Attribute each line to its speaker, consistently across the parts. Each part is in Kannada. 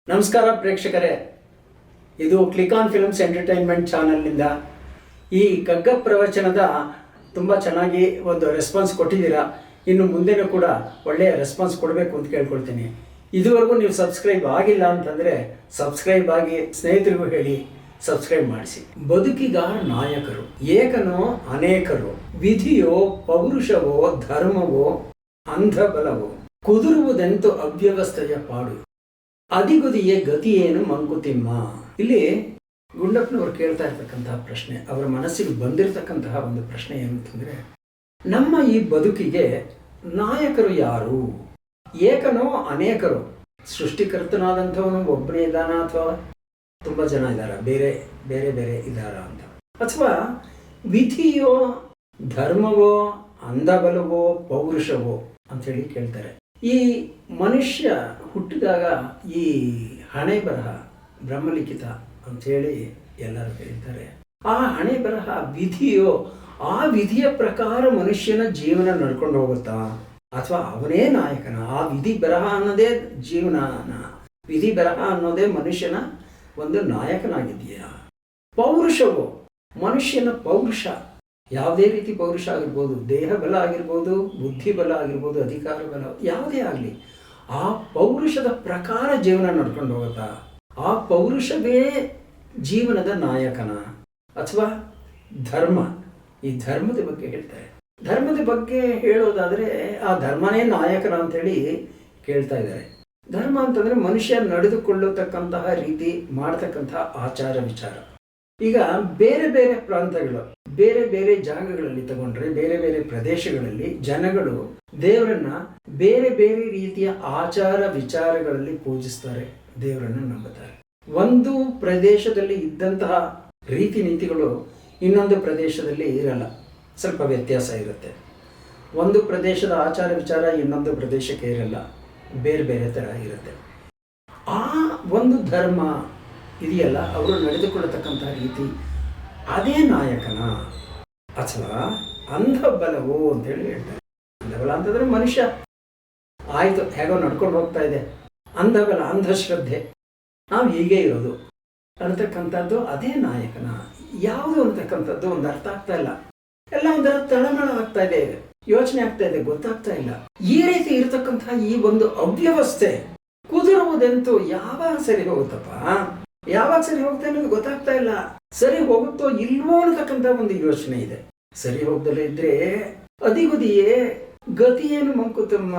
Speaker 1: ನಮಸ್ಕಾರ ಪ್ರೇಕ್ಷಕರೇ, ಇದು ಕ್ಲಿಕ್ ಆನ್ ಫಿಲ್ಮ್ಸ್ ಎಂಟರ್ಟೈನ್ಮೆಂಟ್ ಚಾನಲ್ನಿಂದ ಈ ಕಗ್ಗ ಪ್ರವಚನದ ತುಂಬ ಚೆನ್ನಾಗಿ ಒಂದು ರೆಸ್ಪಾನ್ಸ್ ಕೊಟ್ಟಿದ್ದೀರಾ. ಇನ್ನು ಮುಂದೆನೂ ಕೂಡ ಒಳ್ಳೆಯ ರೆಸ್ಪಾನ್ಸ್ ಕೊಡಬೇಕು ಅಂತ ಕೇಳ್ಕೊಳ್ತೀನಿ. ಇದುವರೆಗೂ ನೀವು ಸಬ್ಸ್ಕ್ರೈಬ್ ಆಗಿಲ್ಲ ಅಂತಂದರೆ ಸಬ್ಸ್ಕ್ರೈಬ್ ಆಗಿ, ಸ್ನೇಹಿತರಿಗೂ ಹೇಳಿ ಸಬ್ಸ್ಕ್ರೈಬ್ ಮಾಡಿಸಿ. ಬದುಕಿಗ ನಾಯಕರು ಏಕನೋ ಅನೇಕರು, ವಿಧಿಯೋ ಪೌರುಷವೋ ಧರ್ಮವೋ ಅಂಧಬಲವೋ, ಕುದುರುವುದೆಂತು ಅವ್ಯವಸ್ಥೆಯ ಪಾಡು, ಅದಿಗುದಿಯೇ ಗತಿಯೇನು ಮಂಕುತಿಮ್ಮ. ಇಲ್ಲಿ ಗುಂಡಪ್ಪನವರು ಕೇಳ್ತಾ ಇರ್ತಕ್ಕಂತಹ ಪ್ರಶ್ನೆ, ಅವರ ಮನಸ್ಸಿಗೆ ಬಂದಿರತಕ್ಕಂತಹ ಒಂದು ಪ್ರಶ್ನೆ ಏನು ಅಂತಂದರೆ, ನಮ್ಮ ಈ ಬದುಕಿಗೆ ನಾಯಕರು ಯಾರು? ಏಕನೋ ಅನೇಕರು, ಸೃಷ್ಟಿಕರ್ತನಾದಂಥವನು ಒಬ್ಬನೇ ಇದ್ದಾನ ಅಥವಾ ತುಂಬ ಜನ ಇದ್ದಾರ, ಬೇರೆ ಬೇರೆ ಬೇರೆ ಇದ್ದಾರ ಅಂತ, ಅಥವಾ ವಿಧಿಯೋ ಧರ್ಮವೋ ಅಂಧಬಲವೋ ಪೌರುಷವೋ ಅಂಥೇಳಿ ಕೇಳ್ತಾರೆ. ಈ ಮನುಷ್ಯ ಹುಟ್ಟಿದಾಗ ಈ ಹಣೆ ಬರಹ ಬ್ರಹ್ಮಲಿಖಿತ ಅಂಥೇಳಿ ಎಲ್ಲರೂ ಹೇಳ್ತಾರೆ. ಆ ಹಣೆ ಬರಹ ವಿಧಿಯೋ, ಆ ವಿಧಿಯ ಪ್ರಕಾರ ಮನುಷ್ಯನ ಜೀವನ ನಡ್ಕೊಂಡು ಹೋಗುತ್ತಾ, ಅಥವಾ ಅವನೇ ನಾಯಕನ? ಆ ವಿಧಿ ಬರಹ ಅನ್ನೋದೇ ಜೀವನನ, ವಿಧಿ ಬರಹ ಅನ್ನೋದೇ ಮನುಷ್ಯನ ಒಂದು ನಾಯಕನಾಗಿದೆಯಾ? ಪೌರುಷವೋ, ಮನುಷ್ಯನ ಪೌರುಷ ಯಾವುದೇ ರೀತಿ ಪೌರುಷ ಆಗಿರ್ಬೋದು, ದೇಹ ಬಲ ಆಗಿರ್ಬೋದು, ಬುದ್ಧಿ ಬಲ ಆಗಿರ್ಬೋದು, ಅಧಿಕಾರ ಬಲ ಯಾವುದೇ ಆಗಲಿ, ಆ ಪೌರುಷದ ಪ್ರಕಾರ ಜೀವನ ನಡ್ಕೊಂಡು ಹೋಗುತ್ತಾ? ಆ ಪೌರುಷವೇ ಜೀವನದ ನಾಯಕನ? ಅಥವಾ ಧರ್ಮ, ಈ ಧರ್ಮದ ಬಗ್ಗೆ ಹೇಳ್ತಾರೆ. ಧರ್ಮದ ಬಗ್ಗೆ ಹೇಳೋದಾದರೆ ಆ ಧರ್ಮನೇ ನಾಯಕನ ಅಂಥೇಳಿ ಕೇಳ್ತಾ ಇದ್ದಾರೆ. ಧರ್ಮ ಅಂತಂದರೆ ಮನುಷ್ಯ ನಡೆದುಕೊಳ್ಳತಕ್ಕಂತಹ ರೀತಿ, ಮಾಡ್ತಕ್ಕಂತಹ ಆಚಾರ ವಿಚಾರ. ಈಗ ಬೇರೆ ಬೇರೆ ಪ್ರಾಂತಗಳು, ಬೇರೆ ಬೇರೆ ಜಾಗಗಳಲ್ಲಿ ತಗೊಂಡ್ರೆ, ಬೇರೆ ಬೇರೆ ಪ್ರದೇಶಗಳಲ್ಲಿ ಜನಗಳು ದೇವರನ್ನ ಬೇರೆ ಬೇರೆ ರೀತಿಯ ಆಚಾರ ವಿಚಾರಗಳಲ್ಲಿ ಪೂಜಿಸ್ತಾರೆ, ದೇವರನ್ನ ನಂಬುತ್ತಾರೆ. ಒಂದು ಪ್ರದೇಶದಲ್ಲಿ ಇದ್ದಂತಹ ರೀತಿ ನೀತಿಗಳು ಇನ್ನೊಂದು ಪ್ರದೇಶದಲ್ಲಿ ಇರಲ್ಲ, ಸ್ವಲ್ಪ ವ್ಯತ್ಯಾಸ ಇರುತ್ತೆ. ಒಂದು ಪ್ರದೇಶದ ಆಚಾರ ವಿಚಾರ ಇನ್ನೊಂದು ಪ್ರದೇಶಕ್ಕೆ ಇರಲ್ಲ, ಬೇರೆ ಬೇರೆ ಥರ ಇರುತ್ತೆ. ಆ ಒಂದು ಧರ್ಮ ಇದೆಯಲ್ಲ, ಅವರು ನಡೆದುಕೊಳ್ಳತಕ್ಕಂತಹ ರೀತಿ ಅದೇ ನಾಯಕನ? ಅಥವಾ ಅಂಧಬಲವೋ ಅಂತೇಳಿ ಹೇಳ್ತಾರೆ. ಅಂಧಬಲ ಅಂತಂದರೆ ಮನುಷ್ಯ ಆಯಿತು ಹೇಗೋ ನಡ್ಕೊಂಡು ಹೋಗ್ತಾ ಇದೆ, ಅಂಧಬಲ, ಅಂಧಶ್ರದ್ಧೆ, ನಾವು ಹೀಗೆ ಇರೋದು ಅಂತಕ್ಕಂಥದ್ದು ಅದೇ ನಾಯಕನ? ಯಾವುದು ಅಂತಕ್ಕಂಥದ್ದು ಒಂದು ಅರ್ಥ ಆಗ್ತಾ ಇಲ್ಲ. ಎಲ್ಲ ಒಂದರ ತಳಮಳ ಆಗ್ತಾ ಇದೆ, ಯೋಚನೆ ಆಗ್ತಾ ಇದೆ, ಗೊತ್ತಾಗ್ತಾ ಇಲ್ಲ. ಈ ರೀತಿ ಇರತಕ್ಕಂತಹ ಈ ಒಂದು ಅವ್ಯವಸ್ಥೆ ಕುದುರುವುದೆಂತೂ ಯಾವಾಗ ಸರಿ ಹೋಗುತ್ತಪ್ಪ? ಯಾವಾಗ ಸರಿ ಹೋಗ್ತಾ ಅನ್ನೋದು ಗೊತ್ತಾಗ್ತಾ ಇಲ್ಲ. ಸರಿ ಹೋಗುತ್ತೋ ಇಲ್ವೋ ಅನ್ನತಕ್ಕಂಥ ಒಂದು ಯೋಚನೆ ಇದೆ. ಸರಿ ಹೋಗ್ದಲೇ ಇದ್ರೆ ಅದಿಗುದಿಯೇ ಗತಿಯೇನು ಮಂಕುತಿಮ್ಮ,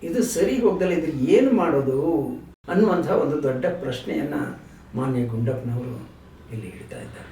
Speaker 1: ಇದು ಸರಿ ಹೋಗ್ದಲೇ ಇದ್ರೆ ಏನು ಮಾಡೋದು ಅನ್ನುವಂಥ ಒಂದು ದೊಡ್ಡ ಪ್ರಶ್ನೆಯನ್ನ ಮಾನ್ಯ ಗುಂಡಪ್ಪನವರು ಇಲ್ಲಿ ಹೇಳ್ತಾ ಇದ್ದಾರೆ.